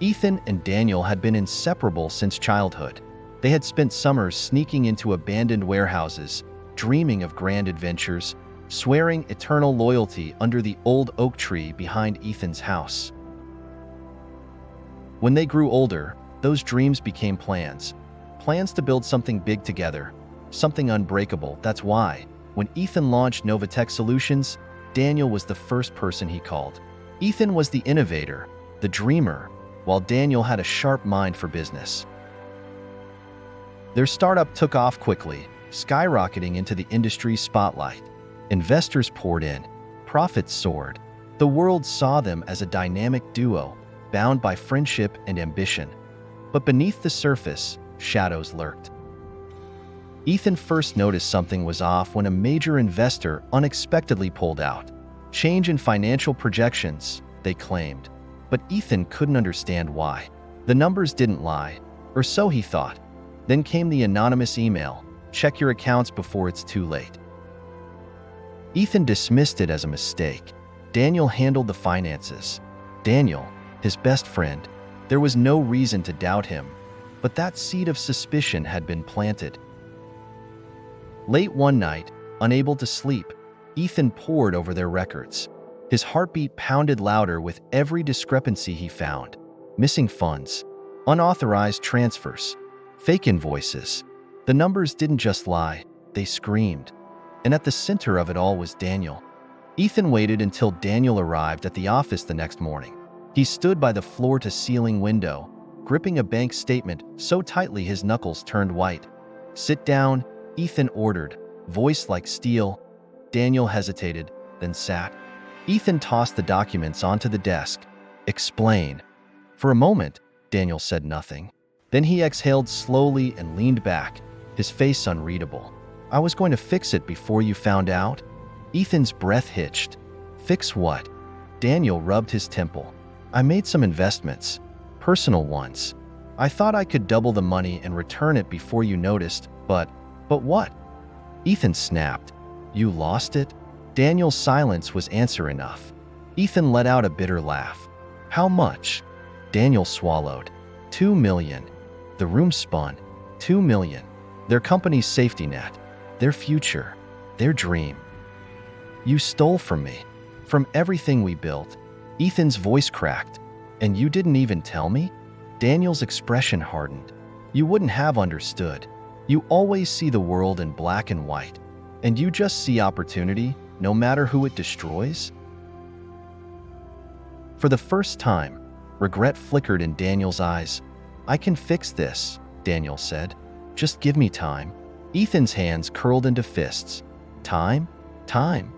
Ethan and Daniel had been inseparable since childhood. They had spent summers sneaking into abandoned warehouses, dreaming of grand adventures, swearing eternal loyalty under the old oak tree behind Ethan's house. When they grew older, those dreams became plans. Plans to build something big together, something unbreakable. That's why, when Ethan launched Novatech Solutions, Daniel was the first person he called. Ethan was the innovator, the dreamer, while Daniel had a sharp mind for business. Their startup took off quickly, skyrocketing into the industry's spotlight. Investors poured in. Profits soared. The world saw them as a dynamic duo, bound by friendship and ambition. But beneath the surface, shadows lurked. Ethan first noticed something was off when a major investor unexpectedly pulled out. Change in financial projections, they claimed. But Ethan couldn't understand why. The numbers didn't lie, or so he thought. Then came the anonymous email, "Check your accounts before it's too late." Ethan dismissed it as a mistake. Daniel handled the finances. Daniel, his best friend, there was no reason to doubt him, but that seed of suspicion had been planted. Late one night, unable to sleep, Ethan pored over their records. His heartbeat pounded louder with every discrepancy he found. Missing funds, unauthorized transfers, fake invoices. The numbers didn't just lie, they screamed. And at the center of it all was Daniel. Ethan waited until Daniel arrived at the office the next morning. He stood by the floor-to-ceiling window, gripping a bank statement so tightly his knuckles turned white. "Sit down," Ethan ordered, voice like steel. Daniel hesitated, then sat. Ethan tossed the documents onto the desk. "Explain." For a moment, Daniel said nothing. Then he exhaled slowly and leaned back, his face unreadable. "I was going to fix it before you found out." Ethan's breath hitched. "Fix what?" Daniel rubbed his temple. "I made some investments, personal ones. I thought I could double the money and return it before you noticed, but what?" Ethan snapped. "You lost it?" Daniel's silence was answer enough. Ethan let out a bitter laugh. "How much?" Daniel swallowed. $2 million. The room spun. $2 million. Their company's safety net. Their future. Their dream. "You stole from me. From everything we built." Ethan's voice cracked. "And you didn't even tell me?" Daniel's expression hardened. "You wouldn't have understood. You always see the world in black and white. And you just see opportunity, no matter who it destroys?" For the first time, regret flickered in Daniel's eyes. "I can fix this," Daniel said. "Just give me time." Ethan's hands curled into fists. "Time? Time?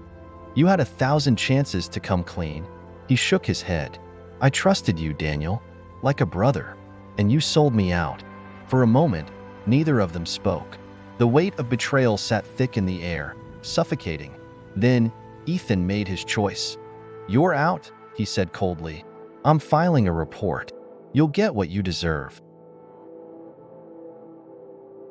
You had 1,000 chances to come clean." He shook his head. "I trusted you, Daniel, like a brother, and you sold me out." For a moment, neither of them spoke. The weight of betrayal sat thick in the air, suffocating. Then, Ethan made his choice. "You're out," he said coldly. "I'm filing a report. You'll get what you deserve."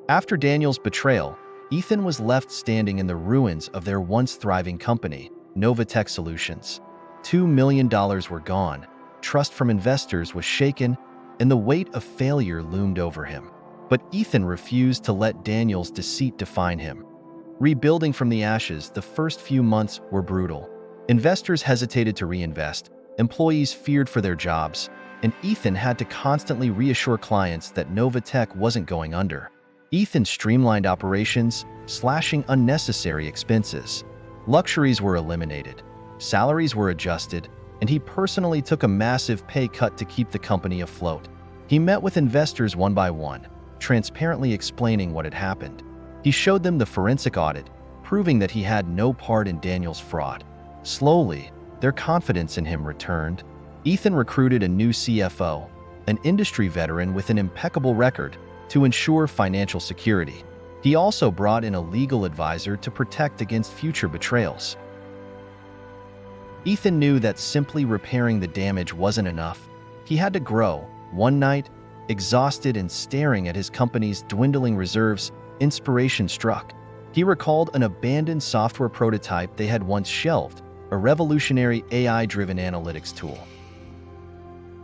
After Daniel's betrayal, Ethan was left standing in the ruins of their once thriving company, Novatech Solutions. $2 million were gone, trust from investors was shaken, and the weight of failure loomed over him. But Ethan refused to let Daniel's deceit define him. Rebuilding from the ashes, the first few months were brutal. Investors hesitated to reinvest, employees feared for their jobs, and Ethan had to constantly reassure clients that Novatech wasn't going under. Ethan streamlined operations, slashing unnecessary expenses. Luxuries were eliminated, salaries were adjusted, and he personally took a massive pay cut to keep the company afloat. He met with investors one by one, transparently explaining what had happened. He showed them the forensic audit, proving that he had no part in Daniel's fraud. Slowly, their confidence in him returned. Ethan recruited a new CFO, an industry veteran with an impeccable record, to ensure financial security. He also brought in a legal advisor to protect against future betrayals. Ethan knew that simply repairing the damage wasn't enough. He had to grow. One night, exhausted and staring at his company's dwindling reserves, inspiration struck. He recalled an abandoned software prototype they had once shelved, a revolutionary AI-driven analytics tool.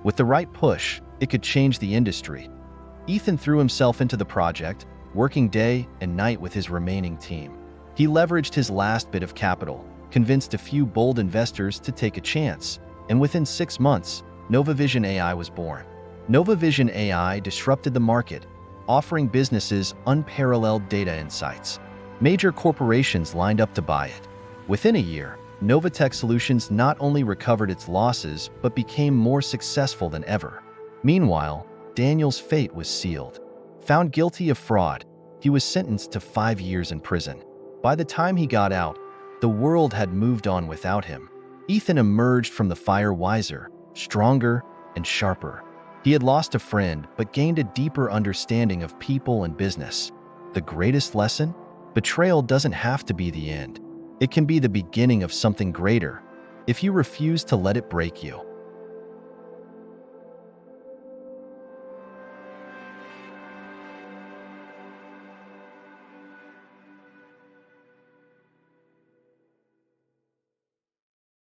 With the right push, it could change the industry. Ethan threw himself into the project, working day and night with his remaining team. He leveraged his last bit of capital, convinced a few bold investors to take a chance, and within 6 months, NovaVision AI was born. NovaVision AI disrupted the market, offering businesses unparalleled data insights. Major corporations lined up to buy it. Within a year, Novatech Solutions not only recovered its losses but became more successful than ever. Meanwhile, Daniel's fate was sealed. Found guilty of fraud, he was sentenced to 5 years in prison. By the time he got out, the world had moved on without him. Ethan emerged from the fire wiser, stronger, and sharper. He had lost a friend but gained a deeper understanding of people and business. The greatest lesson? Betrayal doesn't have to be the end. It can be the beginning of something greater if you refuse to let it break you.